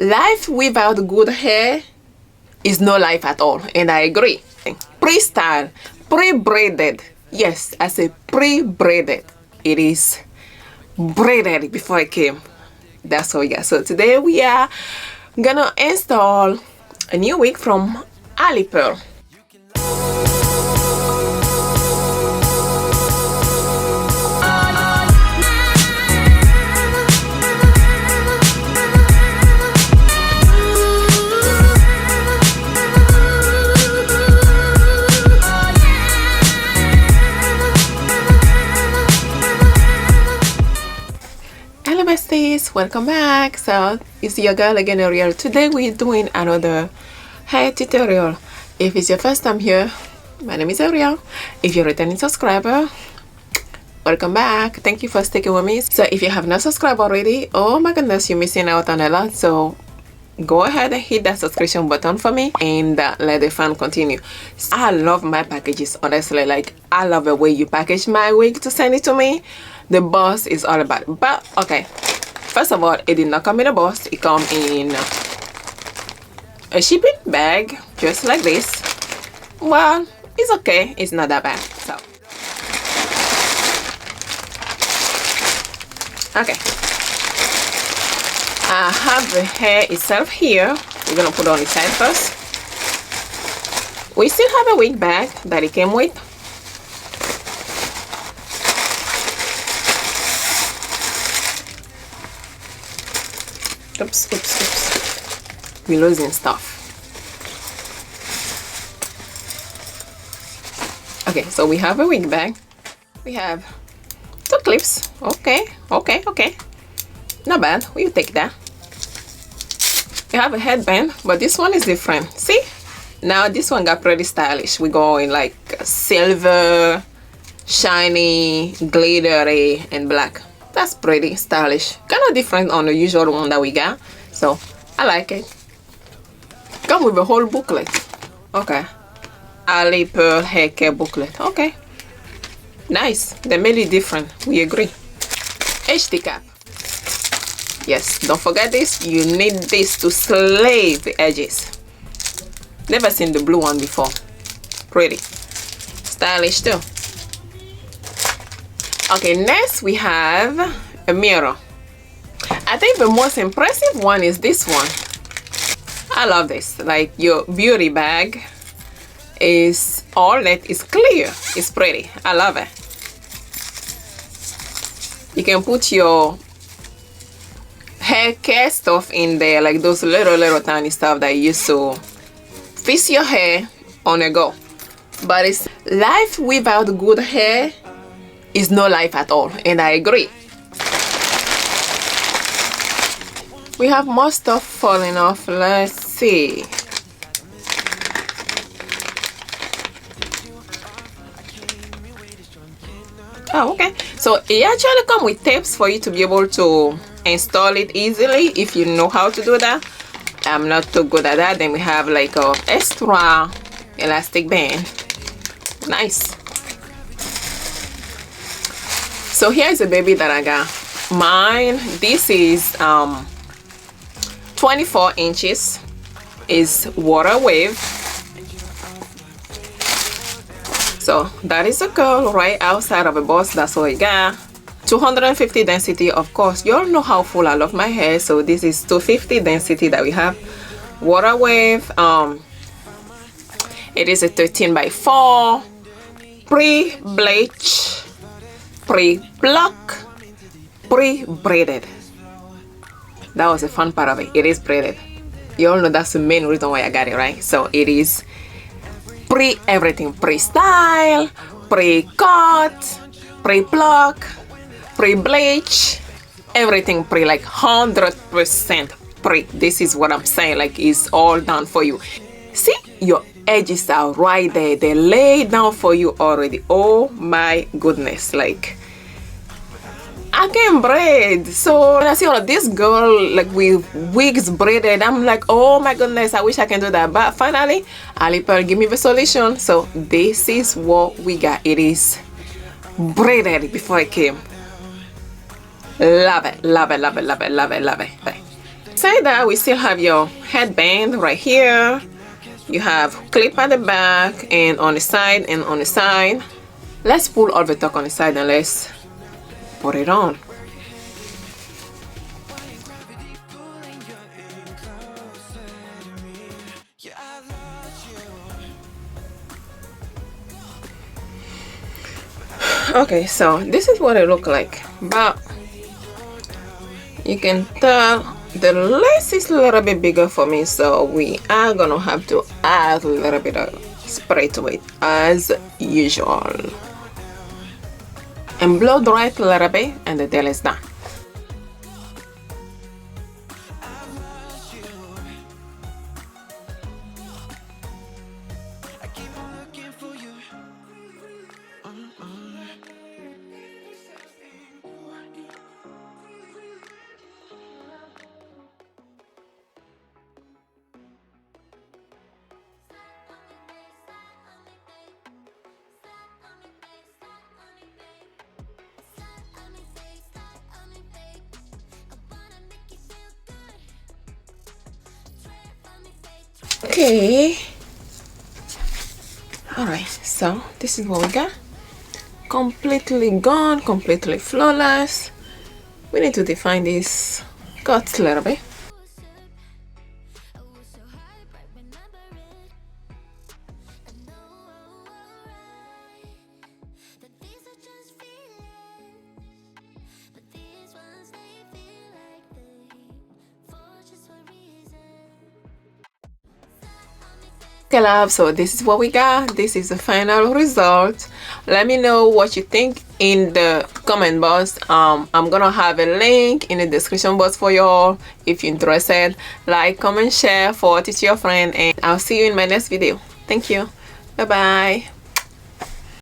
Life without good hair is no life at all, and I agree. Pre-style, pre-braided. Yes, I say pre-braided. It is braided before I came. That's what we got. So today we are gonna install a new wig from Alipearl. Besties, welcome back. So it's your girl again, Ariel. Today we're doing another hair tutorial. If it's your first time here, my name is Ariel. If you're a returning subscriber, welcome back. Thank you for sticking with me. So if you have not subscribed already, oh my goodness, you're missing out on a lot. So go ahead and hit that subscription button for me and let the fun continue. I love my packages, honestly. Like, I love the way you package my wig to send it to me. The box is all about it. But okay, first of all, it did not come in a box. It comes in a shipping bag, just like this. Well, it's okay, it's not that bad. So okay, I have the hair itself here. We're gonna put it on the side first. We still have a wig bag that it came with. Oops. We're losing stuff. Okay, so we have a wig bag. We have 2 clips. Okay. Not bad. We'll take that. We have a headband, but this one is different. See? Now this one got pretty stylish. We go in like silver, shiny, glittery, and black. That's pretty stylish. Kind of different on the usual one that we got. So I like it. Come with a whole booklet. Okay. Alipearl hair care booklet. Okay. Nice. They made it different. We agree. HD cap. Yes, don't forget this. You need this to slave the edges. Never seen the blue one before. Pretty. Stylish too. Okay, next we have a mirror. I think the most impressive one is this one. I love this. Like, your beauty bag is all that is clear. It's pretty. I love it. You can put your hair care stuff in there, like those little tiny stuff that you use to fix your hair on a go. But it's life without good hair is no life at all, and I agree. We have more stuff falling off. Let's see. Oh, okay. So it actually comes with tapes for you to be able to install it easily if you know how to do that. I'm not too good at that. Then we have like a extra elastic band. Nice. So here's a baby that I got. Mine, this is 24 inches. Is water wave. So that is a curl right outside of a box. That's what I got. 250 density, of course. You all know how full I love my hair, so this is 250 density that we have. Water wave. It is a 13x4 pre-bleach, pre-pluck, pre-braided. That was a fun part of it. It is braided. You all know that's the main reason why I got it, right? So it is pre-everything. Pre-style, pre-cut, pre-pluck, pre-bleach, everything pre, like 100% pre. This is what I'm saying, like it's all done for you. See, your edges are right there. They lay down for you already. Oh my goodness, like I can braid. So when I see all of this girl like with wigs braided, I'm like, oh my goodness, I wish I can do that. But finally, Alipearl give me the solution. So this is what we got. It is braided before I came. Love it, love it, love it, love it, love it, love it. Beside that, we still have your headband right here. You have clip at the back and on the side and on the side. Let's pull all the tuck on the side and let's put it on. Okay, so this is what it looks like, but you can tell the lace is a little bit bigger for me, so we are gonna have to add a little bit of spray to it as usual and blow dry it a little bit, and the tail is done. Okay, all right, so this is what we got. Completely gone, completely flawless. We need to define these cuts a little bit. Okay, love, so this is what we got. This is the final result. Let me know what you think in the comment box. I'm gonna have a link in the description box for y'all if you're interested. Like, comment, share, forward it to your friend, and I'll see you in my next video. Thank you. Bye bye.